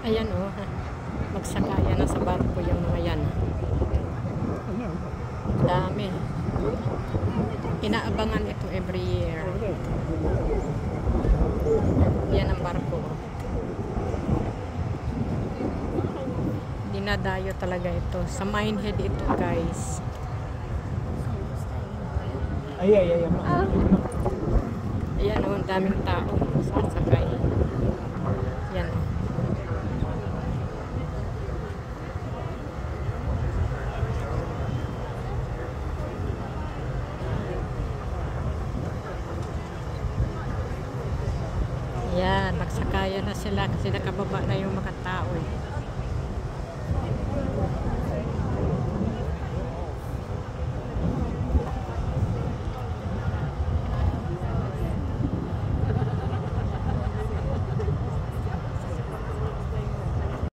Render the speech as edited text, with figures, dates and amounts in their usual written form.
Ayan oh, magsakaya na sa barko yung mga yan. Dami. Inaabangan ito every year. Yan ang barko. Dinadayo talaga ito. Sa Minehead ito, guys. Ay. Ayan oh, ang daming tao sasakay. Yan oh. Yan, nagsakaya na sila kasi nakababa na yung mga tao eh.